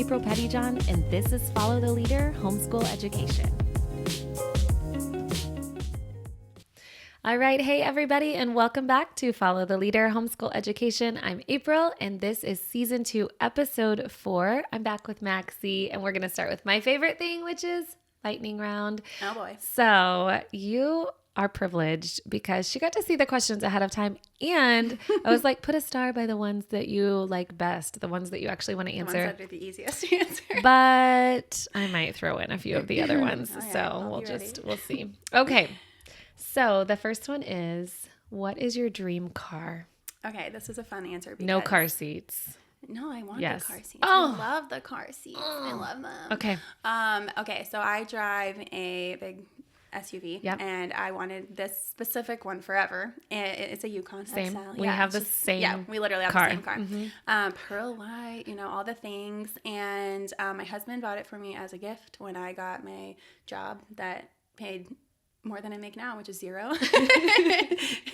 April Pettyjohn, and this is Follow the Leader Homeschool Education. All right. Hey, everybody, and welcome back to Follow the Leader Homeschool Education. I'm April, and this is Season 2, Episode 4. I'm back with Maxi, and we're going to start with my favorite thing, which is lightning round. Oh, boy. So you are privileged because she got to see the questions ahead of time, and I was like, put a star by the ones that you like best, the ones that you actually want to answer. The ones that are the easiest to answer. But I might throw in a few of the other ones, Oh, yeah. so we'll see. Okay. So the first one is, what is your dream car? Okay, this is a fun answer. Because No car seats. No, I want Yes. the car seats. Oh. I love the car seats. I love them. Okay. Okay, so I drive a big SUV, Yep. and I wanted this specific one forever. It's a Yukon Same. XL. We have the same Yeah, we literally have car. the same car. Mm-hmm. Pearl white, all the things. And my husband bought it for me as a gift when I got my job that paid more than I make now, which is $0.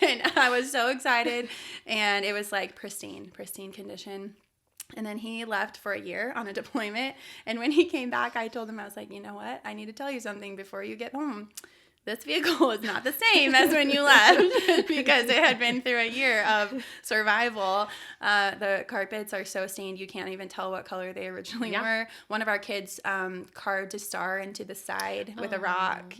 And I was so excited, and it was like pristine condition. And then he left for a year on a deployment. And when he came back, I told him, I was like, you know what? I need to tell you something before you get home. This vehicle is not the same as when you left because it had been through a year of survival. The carpets are so stained you can't even tell what color they originally were. One of our kids carved a star into the side with a rock,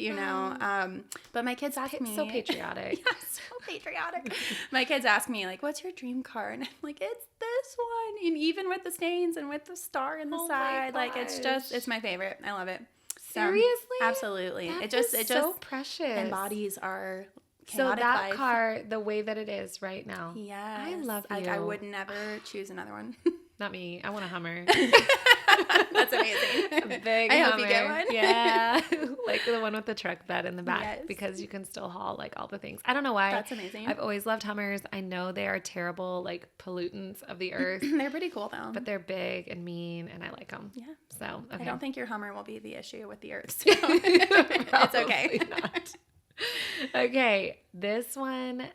But my kids ask me. So patriotic. Yeah, so patriotic. My kids ask me, like, what's your dream car? And I'm like, it's this one. And even with the stains and with the star in the side, like, it's my favorite. I love it. Seriously? Absolutely. That It just so precious. embodies our So chaotic that life. car, the way that it is right now. Yes. I love you. Like, I would never choose another one. Not me. I want a Hummer. That's amazing. A big I Hummer. hope you get one. Yeah. Like the one with the truck bed in the back, Yes. because you can still haul like all the things. I don't know why. That's amazing. I've always loved Hummers. I know they are terrible, like pollutants of the earth, They're pretty cool, though. but they're big and mean, and I like them. Yeah. So, okay. I don't think your Hummer will be the issue with the earth. So it's okay. Not. Okay. This one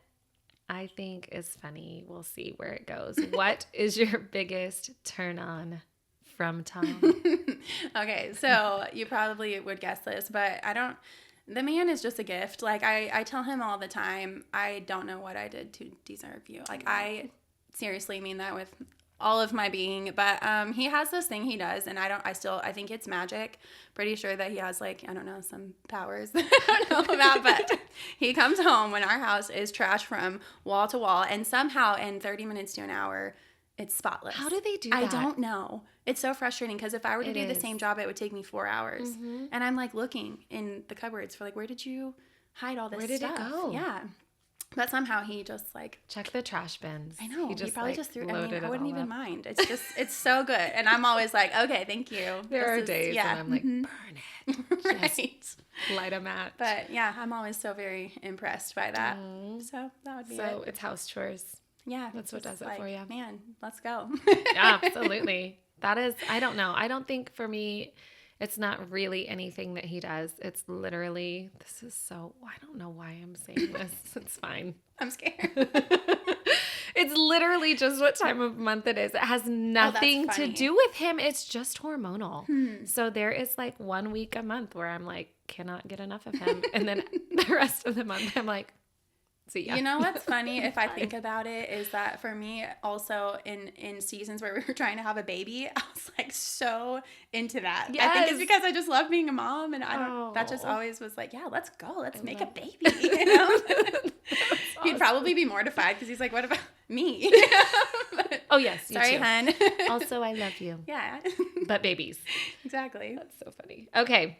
I think is funny. We'll see where it goes. What is your biggest turn on from Tom? Okay, so you probably would guess this, but the man is just a gift. Like, I tell him all the time, I don't know what I did to deserve you. Like, I seriously mean that with all of my being, but he has this thing he does, and I think it's magic. Pretty sure that he has, like, I don't know, some powers that I don't know about, but he comes home when our house is trash from wall to wall, and somehow in 30 minutes to an hour, it's spotless. How do they do that? I don't know. It's so frustrating because if I were to do the is. same job, it would take me 4 hours. Mm-hmm. And I'm like looking in the cupboards for, like, where did you hide all this stuff? Where did it go? Yeah. But somehow he just, like, check the trash bins. I know. He probably just threw. I wouldn't even mind. It's so good. And I'm always like, okay, thank you. There are days when I'm like, burn it. Right. Just light a match. But yeah, I'm always so very impressed by that. So that would be it. So it's house chores. Yeah. That's what does it like, for you. Man, let's go. Yeah, absolutely. That is, I don't know. I don't think for me, it's not really anything that he does. It's literally, I don't know why I'm saying this. It's fine. I'm scared. It's literally just what time of month it is. It has nothing to do with him. It's just hormonal. So there is like 1 week a month where I'm like, cannot get enough of him. And then the rest of the month, I'm like, see ya. You know what's funny, if I think about it, is that for me also in seasons where we were trying to have a baby, I was like so into that. Yes. I think it's because I just love being a mom, and that just always was like, yeah, let's go. Let's make a baby, He'd probably be mortified because he's like, what about me? But, oh, yes. sorry, hun. Also, I love you. Yeah. But babies. Exactly. That's so funny. Okay.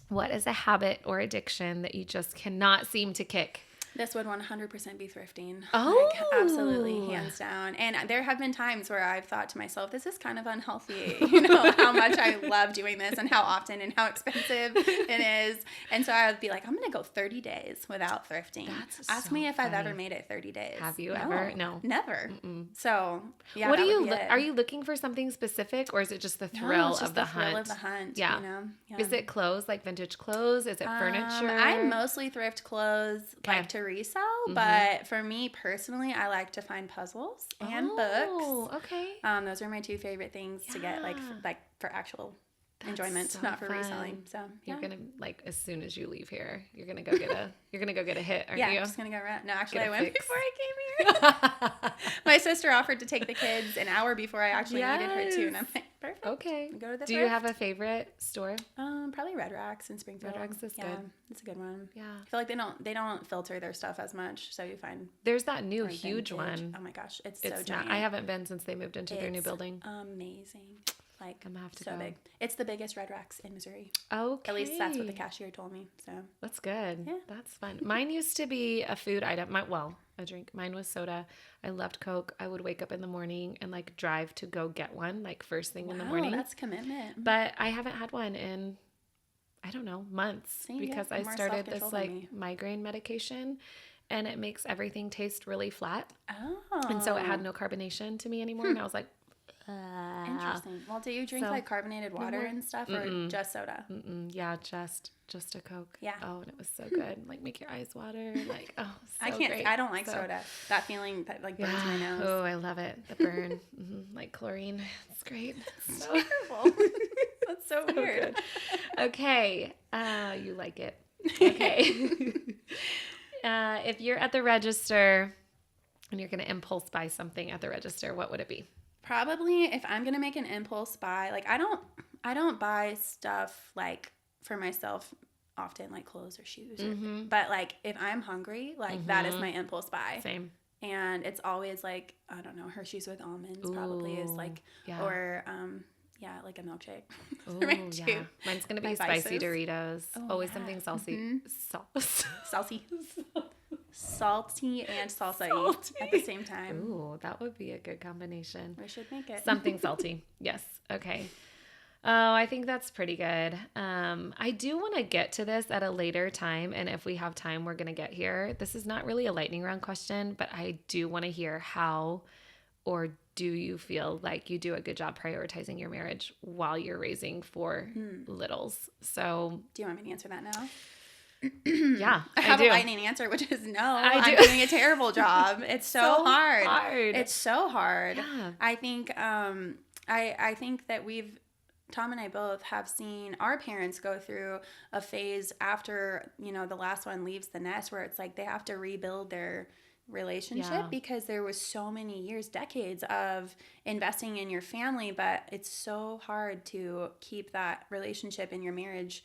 What is a habit or addiction that you just cannot seem to kick? This would 100% be thrifting. Oh. Like, absolutely, hands down. And there have been times where I've thought to myself, this is kind of unhealthy, how much I love doing this and how often and how expensive it is. And so I would be like, I'm going to go 30 days without thrifting. Ask me if I've ever made it 30 days. Have you ever? No. Never. Mm-mm. So, yeah. What do you are you looking for something specific, or is it just the thrill of the hunt? Thrill of the hunt. Yeah. Yeah. Is it clothes, like vintage clothes? Is it furniture? I mostly thrift clothes, like to resell, but for me personally, I like to find puzzles and books. Oh, okay. Those are my two favorite things to get, like for actual enjoyment, so not for fun. reselling. So you're gonna, like, as soon as you leave here, you're gonna go get a hit, aren't you? I'm just gonna go around. No, actually, I went before I came here. My sister offered to take the kids an hour before I actually needed her too, and I'm like, perfect. Okay. Go to the Do you have a favorite store? Probably Red Rocks in Springfield. Red Rocks is good. It's a good one. Yeah. I feel like they don't filter their stuff as much, so you find there's that new huge one. Oh my gosh, it's so giant. I haven't been since they moved into their new building. Amazing. Like, I'm gonna have to so go. big. It's the biggest Red Rocks in Missouri. Okay. At least that's what the cashier told me. So that's good. Yeah. That's fun. Mine used to be a food item. A drink. Mine was soda. I loved Coke. I would wake up in the morning and like drive to go get one, like first thing in the morning. That's commitment. But I haven't had one in, I don't know, months because I started this like migraine medication, and it makes everything taste really flat. Oh. And so it had no carbonation to me anymore, and I was like, interesting. Well, do you drink like carbonated water and stuff, or just soda? Yeah, just a Coke. Yeah. Oh, and it was so good. Like, make your eyes water. Like, oh, so I can't. great. I don't like soda. That feeling that like burns my nose. Oh, I love it. The burn, like chlorine. It's great. So terrible. That's so weird. Good. Okay, you like it. Okay. If you're at the register and you're gonna impulse buy something at the register, what would it be? Probably, if I'm gonna make an impulse buy, like I don't buy stuff like for myself often, like clothes or shoes. But like if I'm hungry, like that is my impulse buy. Same. And it's always like, I don't know, Hershey's with almonds probably is like, or like a milkshake. Yeah. Mine's gonna be spicy Doritos. Always something salty. Salty and salsa at the same time. Ooh, that would be a good combination. We should make it. Something salty. Yes. Okay. Oh, I think that's pretty good. I do want to get to this at a later time, and if we have time, we're going to get here. This is not really a lightning round question, but I do want to hear how, or do you feel like you do a good job prioritizing your marriage while you're raising 4 littles? So, do you want me to answer that now? Yeah, I have a lightning answer, which is no. I'm doing a terrible job. It's so hard. It's so hard. Yeah. I think I think that Tom and I both have seen our parents go through a phase after, the last one leaves the nest, where it's like they have to rebuild their relationship because there was so many years, decades of investing in your family, but it's so hard to keep that relationship in your marriage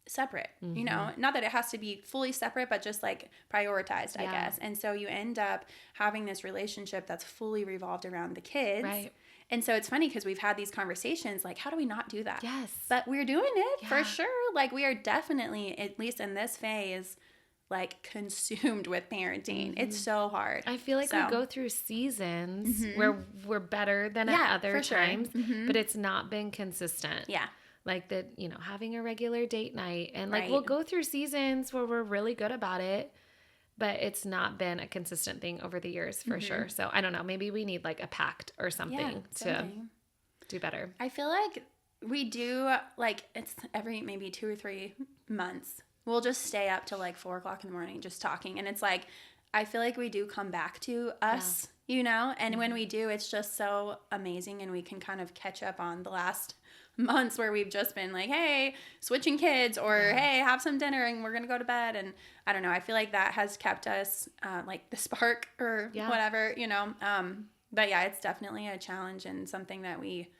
separate, not that it has to be fully separate, but just like prioritized, I guess. And so you end up having this relationship that's fully revolved around the kids. Right. And so it's funny because we've had these conversations like, how do we not do that? Yes. But we're doing it for sure. Like we are definitely, at least in this phase, like consumed with parenting. It's so hard. I feel like we go through seasons where we're better than at other times, but it's not been consistent. Yeah. Like that, having a regular date night, and like we'll go through seasons where we're really good about it, but it's not been a consistent thing over the years for sure. So I don't know, maybe we need like a pact or something to do better. I feel like we do, like it's every maybe 2 or 3 months. We'll just stay up till like 4 o'clock in the morning just talking. And it's like, I feel like we do come back to us, and when we do, it's just so amazing, and we can kind of catch up on the last months where we've just been like, hey, switching kids, or hey, have some dinner and we're gonna go to bed. And I don't know, I feel like that has kept us like the spark or whatever, but yeah, it's definitely a challenge and something that we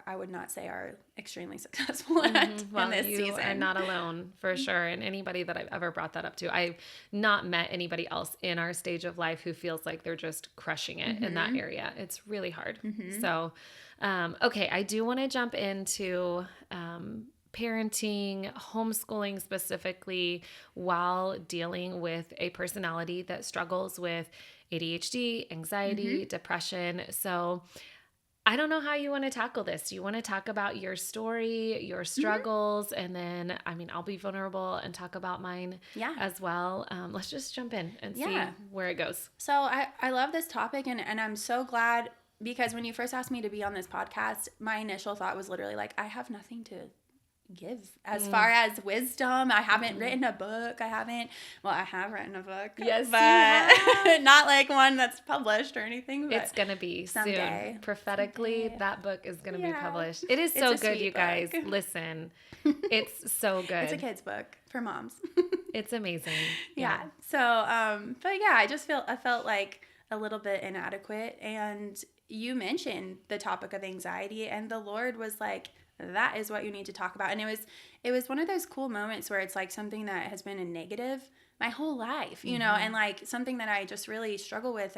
I would not say are extremely successful at in this season. You are not alone for sure. And anybody that I've ever brought that up to, I've not met anybody else in our stage of life who feels like they're just crushing it in that area. It's really hard. So, okay, I do want to jump into parenting, homeschooling specifically, while dealing with a personality that struggles with ADHD, anxiety, depression. So I don't know how you want to tackle this. You want to talk about your story, your struggles, and then, I'll be vulnerable and talk about mine as well. Let's just jump in and see where it goes. So I love this topic, and I'm so glad, because when you first asked me to be on this podcast, my initial thought was literally like, I have nothing to give as far as wisdom. I haven't written a book. I have written a book. Yes, but not like one that's published or anything. But it's gonna be someday. Soon. Prophetically, Someday. that book is gonna be published. It is so good, you guys. Listen, it's so good. It's a kid's book for moms. It's amazing. Yeah. So, but yeah, I felt like a little bit inadequate, and you mentioned the topic of anxiety, and the Lord was like, that is what you need to talk about. And it was one of those cool moments where it's like something that has been a negative my whole life, you know, and like something that I just really struggle with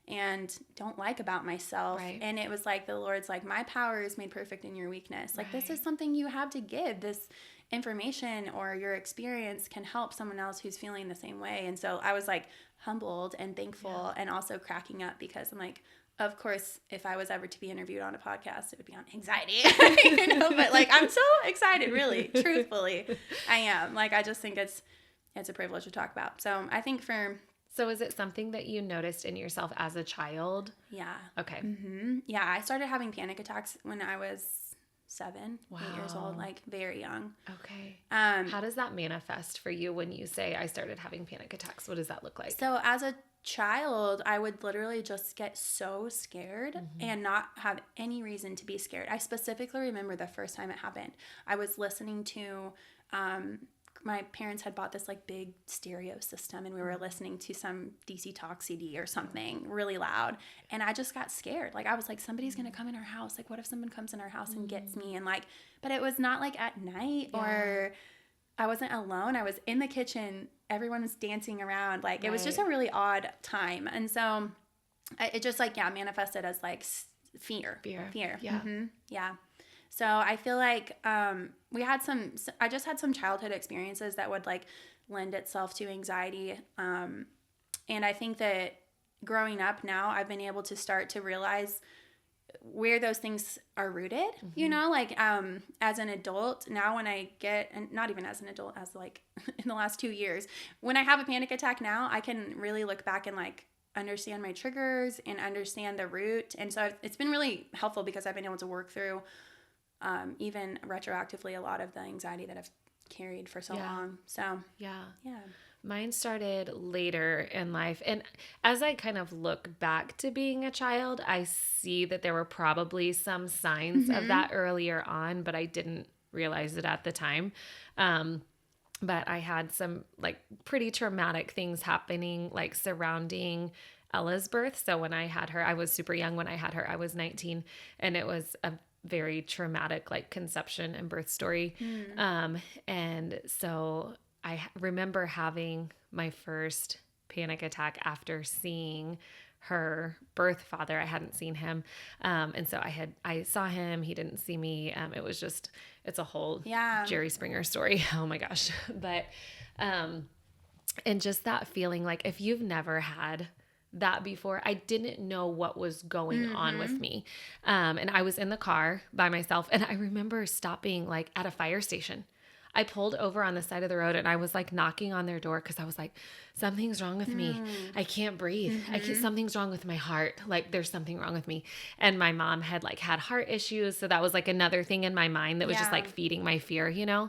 and don't like about myself. Right. And it was like the Lord's like, my power is made perfect in your weakness. Like this is something you have to give. This information or your experience can help someone else who's feeling the same way. And so I was like humbled and thankful and also cracking up because I'm like, of course, if I was ever to be interviewed on a podcast, it would be on anxiety, you know, but like, I'm so excited, really, truthfully, I am. Like, I just think it's a privilege to talk about. So I think So is it something that you noticed in yourself as a child? Yeah. Okay. Mm-hmm. Yeah. I started having panic attacks when I was 8 years old, like very young. Okay. How does that manifest for you when you say I started having panic attacks? What does that look like? So as a child, I would literally just get so scared and not have any reason to be scared. I specifically remember the first time it happened. I was listening to, my parents had bought this like big stereo system, and we were listening to some DC Talk CD or something really loud. And I just got scared. Like I was like, somebody's going to come in our house. Like what if someone comes in our house and gets me? And like, but it was not like at night or I wasn't alone. I was in the kitchen. Everyone was dancing around. Like it was just a really odd time. And so it just like, manifested as like fear. Yeah. Mm-hmm. Yeah. So I feel like I just had some childhood experiences that would like lend itself to anxiety. And I think that growing up now, I've been able to start to realize where those things are rooted, you know, like as an adult now when I get, and not even as an adult, as like in the last 2 years, when I have a panic attack now, I can really look back and like understand my triggers and understand the root. And so it's been really helpful because I've been able to work through even retroactively a lot of the anxiety that I've carried for so long. So yeah. Mine started later in life. And as I kind of look back to being a child, I see that there were probably some signs of that earlier on, but I didn't realize it at the time. But I had some like pretty traumatic things happening, like surrounding Ella's birth. So when I had her, I was super young when I had her. I was 19, and it was a very traumatic like conception and birth story. And so I remember having my first panic attack after seeing her birth father. I hadn't seen him. And so I saw him, he didn't see me. It's a whole Jerry Springer story. Oh my gosh. But, and just that feeling like if you've never had that before, I didn't know what was going on with me. And I was in the car by myself, and I remember stopping like at a fire station. I pulled over on the side of the road, and I was like knocking on their door because I was like, something's wrong with me. I can't breathe. Something's wrong with my heart. Like there's something wrong with me. And my mom had like had heart issues. So that was like another thing in my mind that was just like feeding my fear, you know?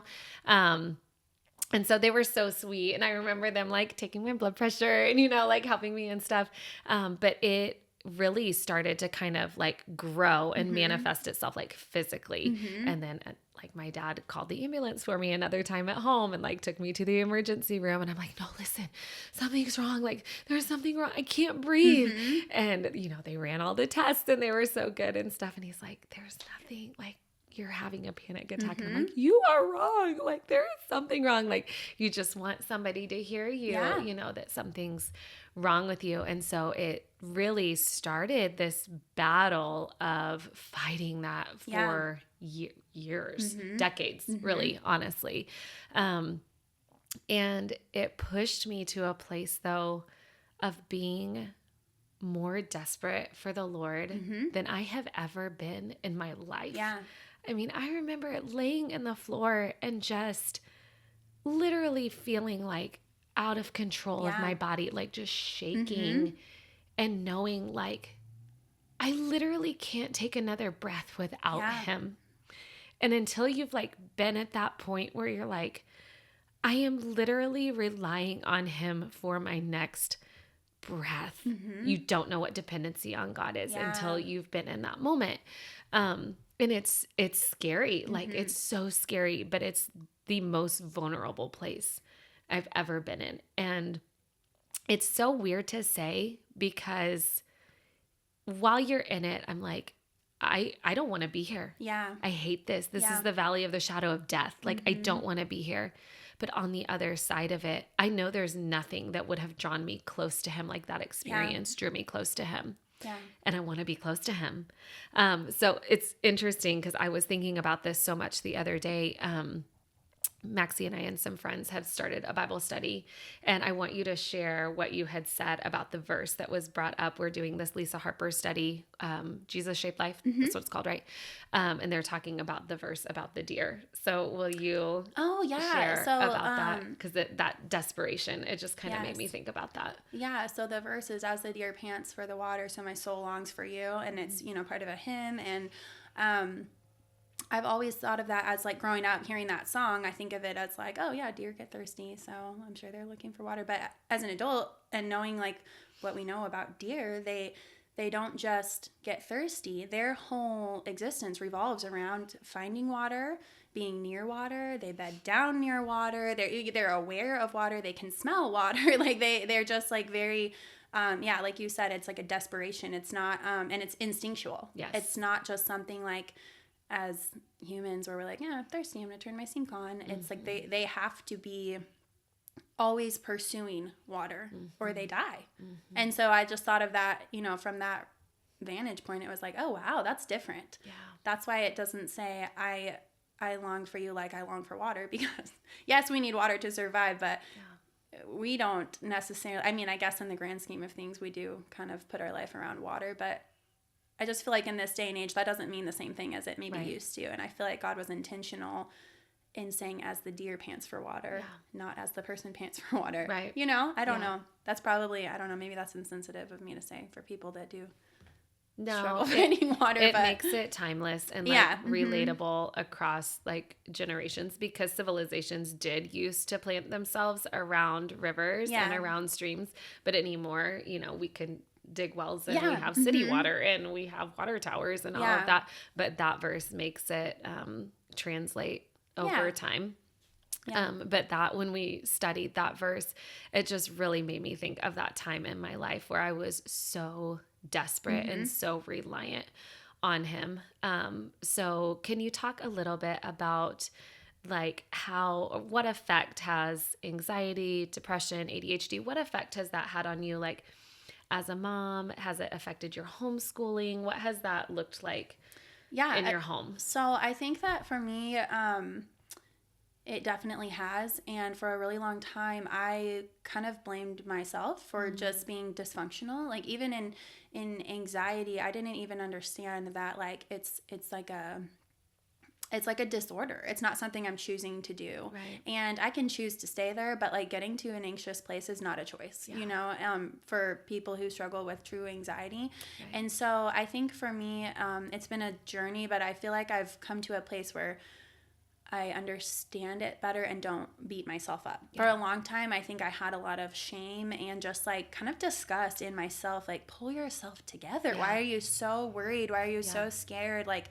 And so they were so sweet. And I remember them like taking my blood pressure and, you know, like helping me and stuff. But it really started to kind of like grow and manifest itself like physically. And then like my dad called the ambulance for me another time at home and like took me to the emergency room. And I'm like, no, listen, something's wrong. Like there's something wrong. I can't breathe. And, you know, they ran all the tests and they were so good and stuff. And he's like, there's nothing, like, you're having a panic attack. And I'm like, you are wrong. Like there is something wrong. Like you just want somebody to hear you, you know, that something's wrong with you. And so it really started this battle of fighting that for years, decades, really, honestly. And it pushed me to a place though of being more desperate for the Lord than I have ever been in my life. I mean, I remember laying in the floor and just literally feeling like out of control of my body, like just shaking and knowing like I literally can't take another breath without him. And until you've like been at that point where you're like, I am literally relying on him for my next breath. You don't know what dependency on God is until you've been in that moment. And it's scary. Like it's so scary, but it's the most vulnerable place I've ever been in. And it's so weird to say because while you're in it, I'm like, I don't want to be here. Yeah. I hate this. This is the valley of the shadow of death. Like I don't want to be here. But on the other side of it, I know there's nothing that would have drawn me close to him like that experience drew me close to him. Yeah. And I want to be close to him. So it's interesting because I was thinking about this so much the other day. Maxi and I and some friends have started a Bible study, and I want you to share what you had said about the verse that was brought up. We're doing this Lisa Harper study, Jesus Shaped Life. That's what it's called, right? And they're talking about the verse about the deer. So will you share about that? Because that desperation, it just kind of made me think about that. Yeah, so the verse is, as the deer pants for the water, so my soul longs for you. And it's, part of a hymn. And I've always thought of that as like growing up, hearing that song, I think of it as like, oh yeah, deer get thirsty, so I'm sure they're looking for water. But as an adult and knowing like what we know about deer, they don't just get thirsty. Their whole existence revolves around finding water, being near water. They bed down near water. They're aware of water. They can smell water. Like they're just like very, like you said, it's like a desperation. It's not, and it's instinctual. Yes. It's not just something like, as humans where we're like, yeah, I'm thirsty, I'm gonna turn my sink on. It's like they have to be always pursuing water or they die. And so I just thought of that, from that vantage point, it was like, oh wow, that's different. Yeah. That's why it doesn't say I long for you like I long for water, because yes, we need water to survive, but we don't necessarily, I guess in the grand scheme of things we do kind of put our life around water, but I just feel like in this day and age, that doesn't mean the same thing as it maybe used to. And I feel like God was intentional in saying as the deer pants for water, not as the person pants for water. Right. I don't know. That's probably, I don't know, maybe that's insensitive of me to say for people that do struggle finding water. It makes it timeless and relatable across like generations, because civilizations did used to plant themselves around rivers and around streams. But anymore, we can dig wells and we have city water and we have water towers and all of that. But that verse makes it translate over time. Yeah. But that when we studied that verse, it just really made me think of that time in my life where I was so desperate and so reliant on him. So can you talk a little bit about like what effect has anxiety, depression, ADHD, what effect has that had on you? Like, as a mom, has it affected your homeschooling? What has that looked like in your home? So I think that for me, it definitely has. And for a really long time, I kind of blamed myself for just being dysfunctional. Like even in anxiety, I didn't even understand that like it's like a disorder. It's not something I'm choosing to do. Right. And I can choose to stay there, but like getting to an anxious place is not a choice, for people who struggle with true anxiety. Right. And so I think for me, it's been a journey, but I feel like I've come to a place where I understand it better and don't beat myself up. Yeah. For a long time, I think I had a lot of shame and just like kind of disgust in myself, like pull yourself together. Yeah. Why are you so worried? Why are you so scared? Like,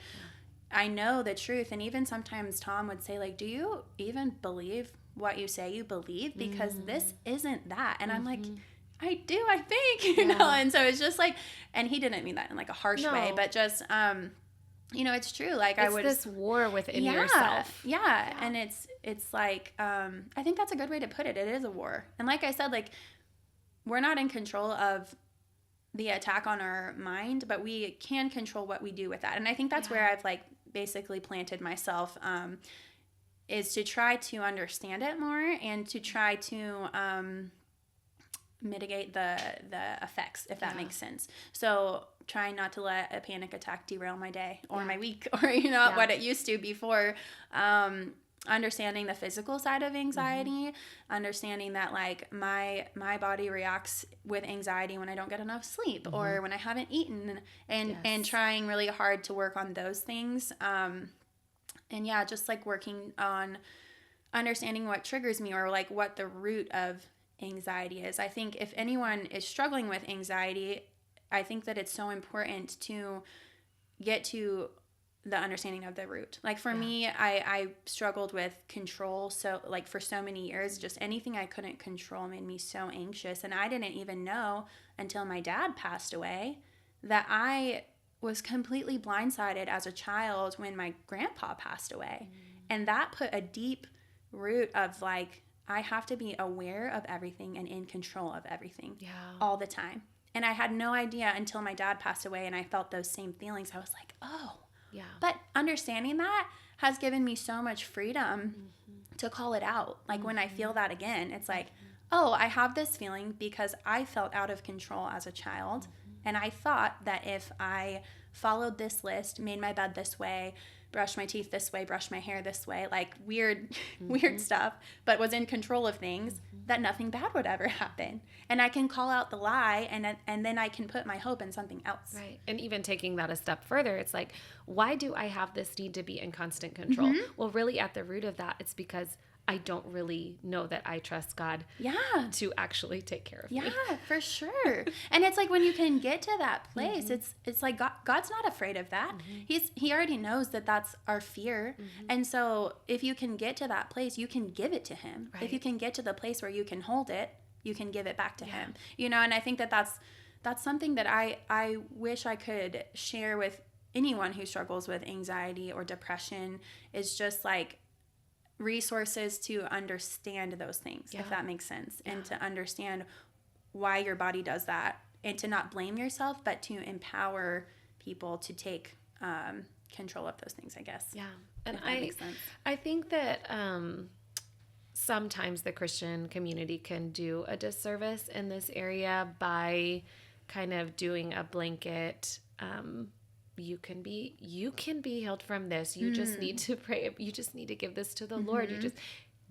I know the truth. And even sometimes Tom would say, like, do you even believe what you say you believe? Because this isn't that. And I'm like, I do, I think, you know? And so it's just like, and he didn't mean that in like a harsh way, but just, it's true. Like it's this war within yourself. Yeah. And it's like, I think that's a good way to put it. It is a war. And like I said, like, we're not in control of the attack on our mind, but we can control what we do with that. And I think that's where I've like basically planted myself, is to try to understand it more and to try to mitigate the effects, if that makes sense. So trying not to let a panic attack derail my day or my week or what it used to before. Understanding the physical side of anxiety, understanding that like my body reacts with anxiety when I don't get enough sleep or when I haven't eaten, and trying really hard to work on those things. And yeah, just like working on understanding what triggers me, or like what the root of anxiety is. I think if anyone is struggling with anxiety, I think that it's so important to get to the understanding of the root. Like for me, I struggled with control. So like for so many years, just anything I couldn't control made me so anxious. And I didn't even know until my dad passed away that I was completely blindsided as a child when my grandpa passed away. And that put a deep root of like, I have to be aware of everything and in control of everything all the time. And I had no idea until my dad passed away and I felt those same feelings. I was like, oh, but understanding that has given me so much freedom to call it out. Like when I feel that again, it's like, oh, I have this feeling because I felt out of control as a child. And I thought that if I followed this list, made my bed this way, brushed my teeth this way, brushed my hair this way, like weird stuff, but was in control of things, that nothing bad would ever happen. And I can call out the lie, and then I can put my hope in something else. Right. And even taking that a step further, it's like, why do I have this need to be in constant control? Well, really at the root of that, it's because I don't really know that I trust God to actually take care of me. Yeah, for sure. And it's like when you can get to that place, it's like God's not afraid of that. He already knows that that's our fear. And so if you can get to that place, you can give it to him. Right. If you can get to the place where you can hold it, you can give it back to him. You know, and I think that that's something that I wish I could share with anyone who struggles with anxiety or depression, is just like resources to understand those things, if that makes sense, and to understand why your body does that, and to not blame yourself, but to empower people to take control of those things, I guess. Yeah. And I think that sometimes the Christian community can do a disservice in this area by kind of doing a blanket you can be healed from this. You just need to pray. You just need to give this to the Lord.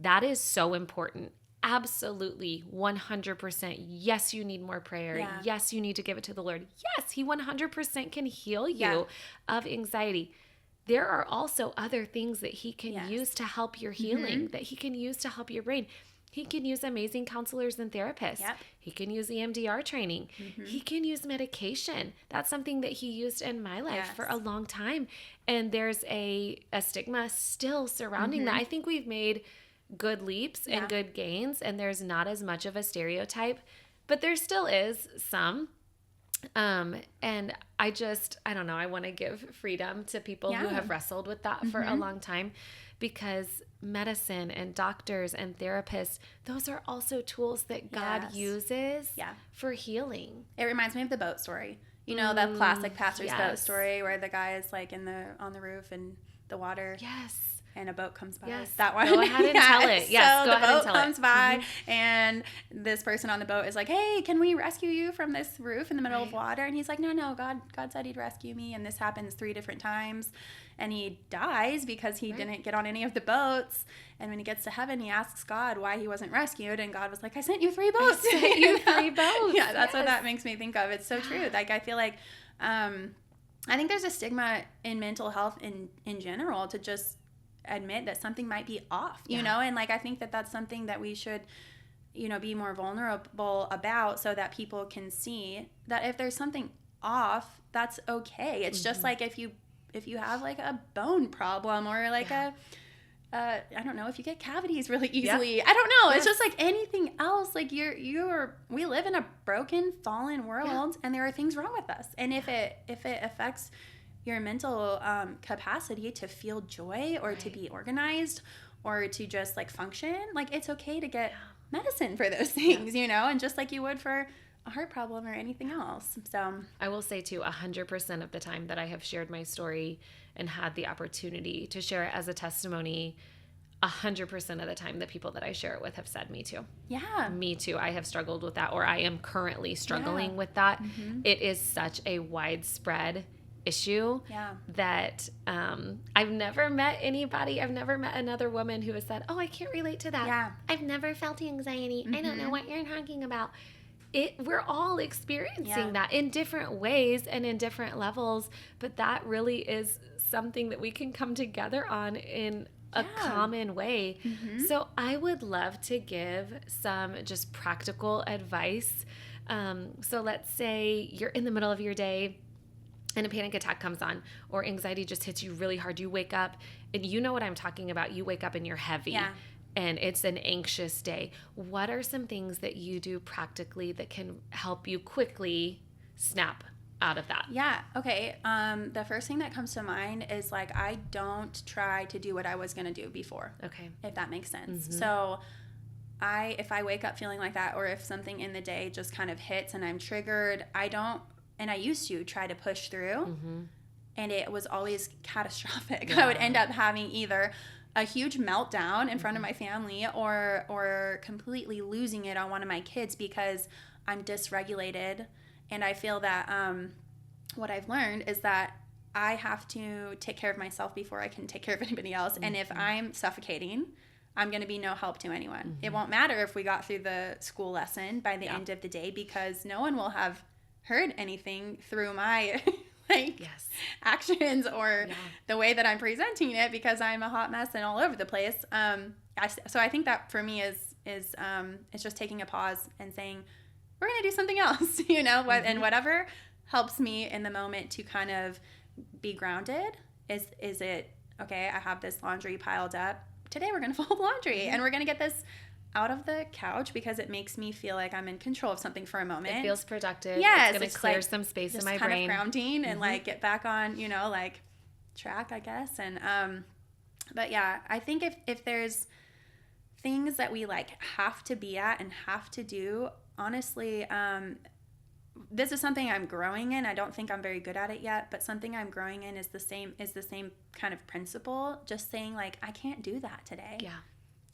That is so important. Absolutely. 100%. Yes, you need more prayer. Yeah. Yes, you need to give it to the Lord. Yes, he 100% can heal you of anxiety. There are also other things that he can use to help your healing, that he can use to help your brain. He can use amazing counselors and therapists. Yep. He can use EMDR training. He can use medication. That's something that he used in my life for a long time. And there's a stigma still surrounding that. I think we've made good leaps and good gains, and there's not as much of a stereotype, but there still is some. And I don't know, I want to give freedom to people who have wrestled with that for a long time, because medicine and doctors and therapists, those are also tools that God uses for healing. It reminds me of the boat story. You know, the classic pastor's boat story where the guy is like on the roof and the water. Yes. And a boat comes by. Yes. That one. Go ahead and tell it. Yes, so go ahead and tell it. The boat comes by, and this person on the boat is like, hey, can we rescue you from this roof in the middle of water? And he's like, no, God said he'd rescue me, and this happens 3 different times. And he dies because he didn't get on any of the boats. And when he gets to heaven, he asks God why he wasn't rescued. And God was like, I sent you 3 boats. I sent you 3 boats. Yeah, that's what that makes me think of. It's so true. Like, I feel like, I think there's a stigma in mental health in general to just admit that something might be off, you know? And like, I think that that's something that we should, you know, be more vulnerable about, so that people can see that if there's something off, that's okay. It's just like if you have like a bone problem, or like I don't know, if you get cavities really easily, I don't know. It's just like anything else. Like we live in a broken, fallen world, and there are things wrong with us. And if it affects your mental capacity to feel joy, or to be organized, or to just like function, like it's okay to get medicine for those things, you know, and just like you would for a heart problem or anything else. So I will say too, 100% of the time that I have shared my story and had the opportunity to share it as a testimony, 100% of the time the people that I share it with have said, me too. Yeah. Me too. I have struggled with that, or I am currently struggling with that. It is such a widespread issue that I've never met another woman who has said, oh, I can't relate to that. I've never felt anxiety. I don't know what you're talking about. We're all experiencing that in different ways and in different levels, but that really is something that we can come together on in a common way. So I would love to give some just practical advice. So let's say you're in the middle of your day and a panic attack comes on, or anxiety just hits you really hard. You wake up, and you know what I'm talking about. You wake up and you're heavy. Yeah. And it's an anxious day. What are some things that you do practically that can help you quickly snap out of that? Yeah. Okay. The first thing that comes to mind is like, I don't try to do what I was going to do before. Okay. If that makes sense. So if I wake up feeling like that, or if something in the day just kind of hits and I'm triggered, and I used to try to push through, and it was always catastrophic. Yeah. I would end up having either a huge meltdown in front of my family, or completely losing it on one of my kids because I'm dysregulated. And I feel that what I've learned is that I have to take care of myself before I can take care of anybody else. And if I'm suffocating, I'm going to be no help to anyone. It won't matter if we got through the school lesson by the end of the day, because no one will have heard anything through my actions or the way that I'm presenting it, because I'm a hot mess and all over the place. So I think that for me is it's just taking a pause and saying, we're going to do something else, and whatever helps me in the moment to kind of be grounded. Is it, okay, I have this laundry piled up. Today we're going to fold laundry and we're going to get this out of the couch because it makes me feel like I'm in control of something for a moment. It feels productive. Yes, it's going to clear some space in my brain. Just kind of grounding and like get back on, track, I guess. And but yeah, I think if there's things that we like have to be at and have to do, honestly, this is something I'm growing in. I don't think I'm very good at it yet, but something I'm growing in is the same kind of principle. Just saying like, I can't do that today. Yeah.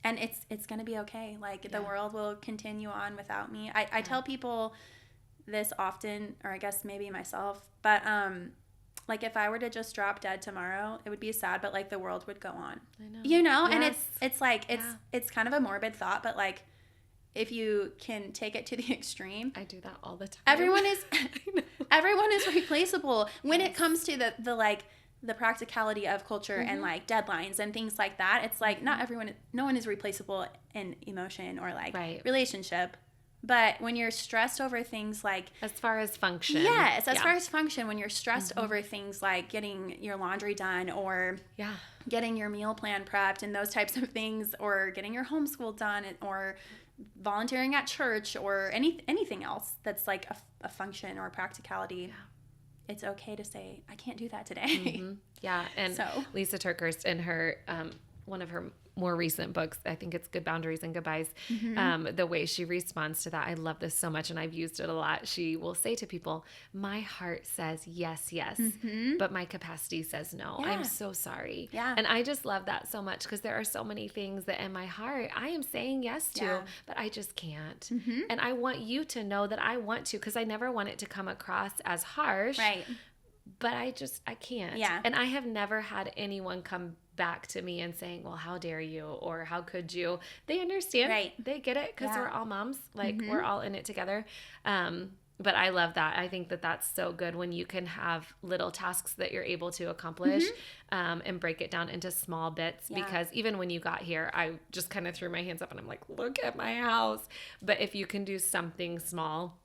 And it's going to be okay. Like the world will continue on without me. I tell people this often, or I guess maybe myself, but like if I were to just drop dead tomorrow, it would be sad, but like the world would go on. I know. Yes. And it's like it's kind of a morbid thought, but like if you can take it to the extreme. I do that all the time. Everyone is replaceable when it comes to the practicality of culture and like deadlines and things like that. It's like no one is replaceable in emotion or like relationship. But when you're stressed over things like as far as function. Yes, as far as function, when you're stressed over things like getting your laundry done or getting your meal plan prepped and those types of things, or getting your homeschool done, or volunteering at church, or anything else that's like a function or a practicality. It's okay to say, I can't do that today. Yeah. And Lisa Turkhurst, in her one of her more recent books, I think it's Good Boundaries and Goodbyes, the way she responds to that, I love this so much, and I've used it a lot. She will say to people, my heart says yes, but my capacity says no. I'm so sorry. Yeah. And I just love that so much, because there are so many things that in my heart I am saying yes to, but I just can't. And I want you to know that I want to, because I never want it to come across as harsh. Right. But I can't. Yeah. And I have never had anyone come back to me and saying, well, how dare you, or how could you? They understand. Right. They get it, because we're all moms. Like we're all in it together. But I love that. I think that that's so good when you can have little tasks that you're able to accomplish and break it down into small bits. Because even when you got here, I just kind of threw my hands up and I'm like, look at my house. But if you can do something small,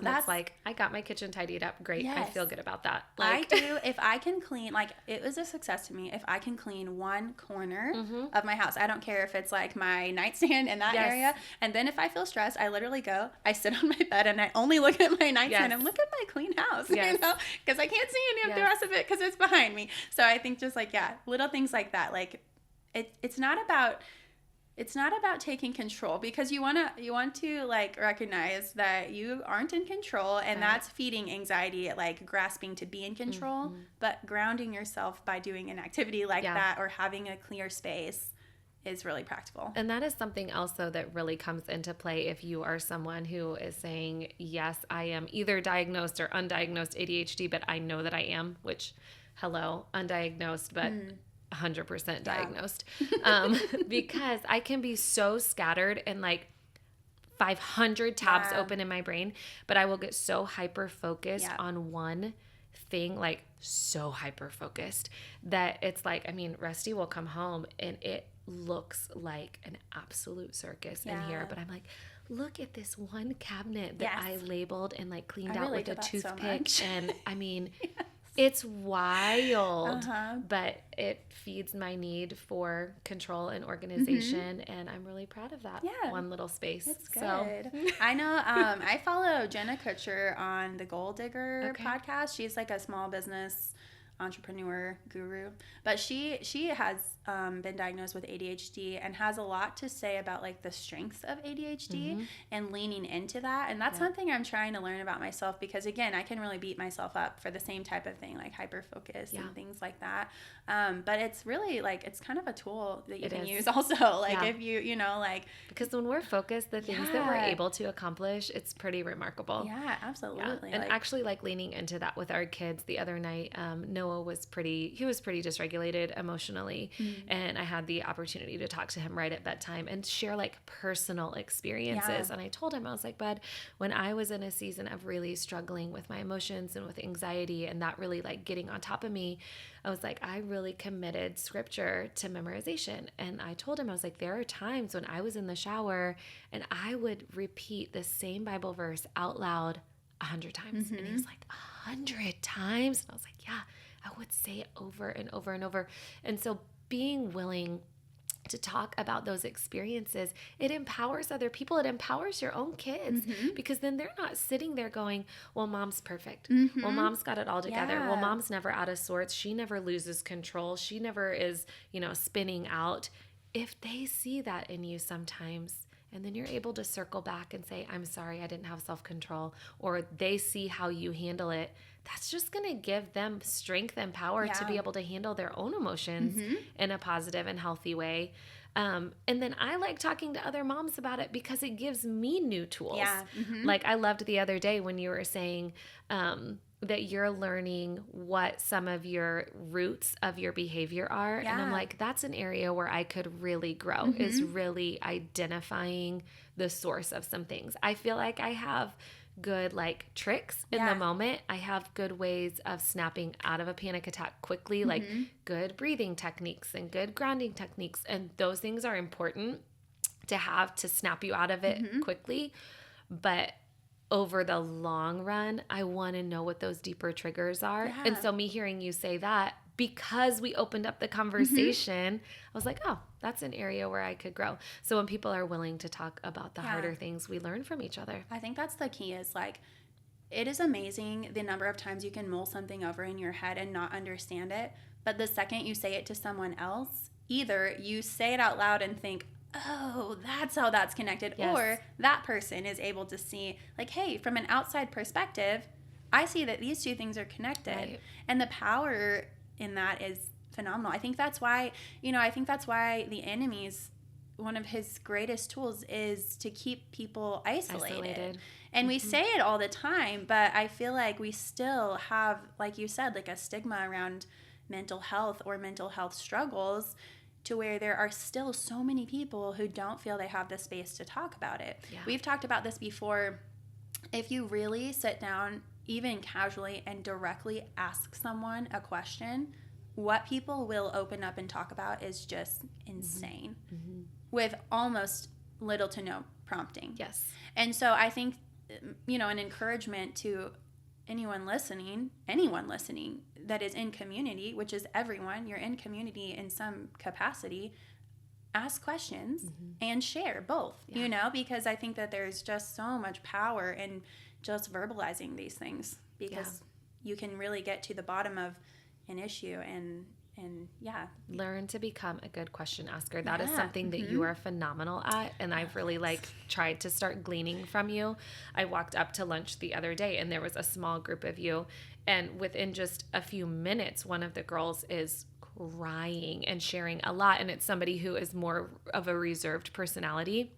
that's like, I got my kitchen tidied up. Great. Yes. I feel good about that. Like, I do. If I can clean, like it was a success to me. If I can clean one corner of my house, I don't care if it's like my nightstand in that area. And then if I feel stressed, I literally go, I sit on my bed and I only look at my nightstand and look at my clean house, because I can't see any of the rest of it because it's behind me. So I think just like, little things like that. Like it's not about taking control, because you want to like recognize that you aren't in control, and that's feeding anxiety, like grasping to be in control, but grounding yourself by doing an activity like that, or having a clear space, is really practical. And that is something else, though, that really comes into play if you are someone who is saying, yes, I am either diagnosed or undiagnosed ADHD, but I know that I am, which, hello, undiagnosed, but 100% diagnosed. Because I can be so scattered and like 500 tabs open in my brain, but I will get so hyper focused on one thing, like so hyper focused that it's like, I mean, Rusty will come home and it looks like an absolute circus in here, but I'm like, look at this one cabinet that I labeled and like cleaned out with a toothpick. And I mean, it's wild, but it feeds my need for control and organization, and I'm really proud of that one little space. It's good. So. I know I follow Jenna Kutcher on the Goal Digger podcast. She's like a small business entrepreneur guru, but she has been diagnosed with ADHD and has a lot to say about like the strengths of ADHD and leaning into that. And that's something I'm trying to learn about myself, because again, I can really beat myself up for the same type of thing, like hyper focus and things like that. But it's really like, it's kind of a tool that you can use also, like if you know, like, because when we're focused, the things that we're able to accomplish, it's pretty remarkable. Yeah, absolutely. And actually like leaning into that with our kids the other night, Noah was pretty dysregulated emotionally. And I had the opportunity to talk to him right at bedtime and share like personal experiences. And I told him, I was like, bud, when I was in a season of really struggling with my emotions and with anxiety and that really like getting on top of me, I was like, I really committed scripture to memorization. And I told him, I was like, there are times when I was in the shower and I would repeat the same Bible verse out loud 100 times. And he was like, 100 times? And I was like, yeah, I would say it over and over and over. And so being willing to talk about those experiences, it empowers other people. It empowers your own kids, because then they're not sitting there going, well, mom's perfect. Well, mom's got it all together. Well, mom's never out of sorts. She never loses control. She never is, spinning out. If they see that in you sometimes, and then you're able to circle back and say, I'm sorry, I didn't have self-control, or they see how you handle it, that's just going to give them strength and power to be able to handle their own emotions in a positive and healthy way. And then I like talking to other moms about it because it gives me new tools. Like I loved the other day when you were saying that you're learning what some of your roots of your behavior are. And I'm like, that's an area where I could really grow, is really identifying the source of some things. I feel like I have good like tricks in the moment. I have good ways of snapping out of a panic attack quickly, like good breathing techniques and good grounding techniques. And those things are important to have to snap you out of it quickly. But over the long run, I want to know what those deeper triggers are. And so me hearing you say that, because we opened up the conversation, I was like, oh, that's an area where I could grow. So when people are willing to talk about the harder things, we learn from each other. I think that's the key, is like, it is amazing the number of times you can mull something over in your head and not understand it. But the second you say it to someone else, either you say it out loud and think, oh, that's how that's connected. Or that person is able to see, like, hey, from an outside perspective, I see that these two things are connected. And the power in that is phenomenal. I think that's why, the enemy's, one of his greatest tools is to keep people isolated. And we say it all the time, but I feel like we still have, like you said, like a stigma around mental health or mental health struggles, to where there are still so many people who don't feel they have the space to talk about it. We've talked about this before. If you really sit down, even casually, and directly ask someone a question, what people will open up and talk about is just insane, with almost little to no prompting. And so I think, an encouragement to anyone listening that is in community, which is everyone, you're in community in some capacity, ask questions and share both, because I think that there's just so much power in just verbalizing these things, because you can really get to the bottom of an issue and learn to become a good question asker. That is something that you are phenomenal at, and I've really tried to start gleaning from you. I walked up to lunch the other day and there was a small group of you, and within just a few minutes one of the girls is crying and sharing a lot, and it's somebody who is more of a reserved personality,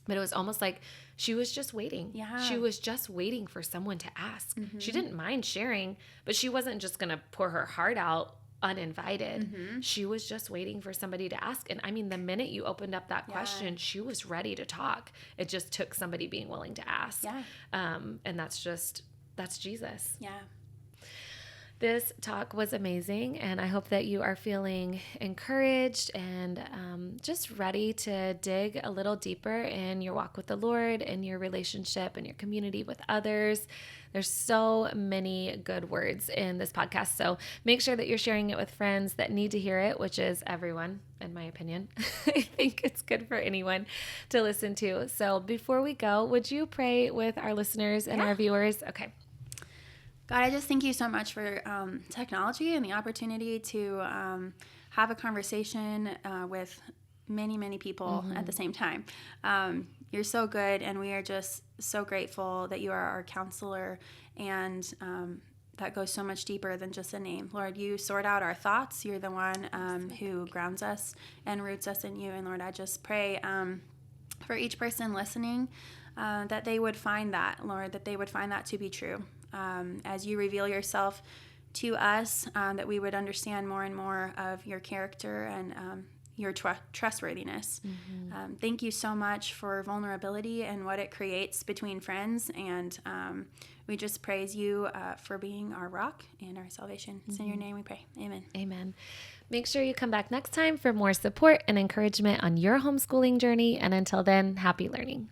but it was almost like she was just waiting. She was just waiting for someone to ask. She didn't mind sharing, but she wasn't just going to pour her heart out uninvited. She was just waiting for somebody to ask. And I mean, the minute you opened up that question, she was ready to talk. It just took somebody being willing to ask. And that's Jesus. This talk was amazing, and I hope that you are feeling encouraged and just ready to dig a little deeper in your walk with the Lord, in your relationship, and your community with others. There's so many good words in this podcast, so make sure that you're sharing it with friends that need to hear it, which is everyone, in my opinion. I think it's good for anyone to listen to. So before we go, would you pray with our listeners and our viewers? Okay. God, I just thank you so much for technology and the opportunity to have a conversation with many, many people at the same time. You're so good, and we are just so grateful that you are our counselor, and that goes so much deeper than just a name. Lord, you sort out our thoughts. You're the one who grounds us and roots us in you. And Lord, I just pray for each person listening that they would find that, Lord, that they would find that to be true. As you reveal yourself to us, that we would understand more and more of your character and your trustworthiness. Thank you so much for vulnerability and what it creates between friends, and we just praise you for being our rock and our salvation. It's in your name we pray. Amen. Amen. Make sure you come back next time for more support and encouragement on your homeschooling journey, and until then, happy learning.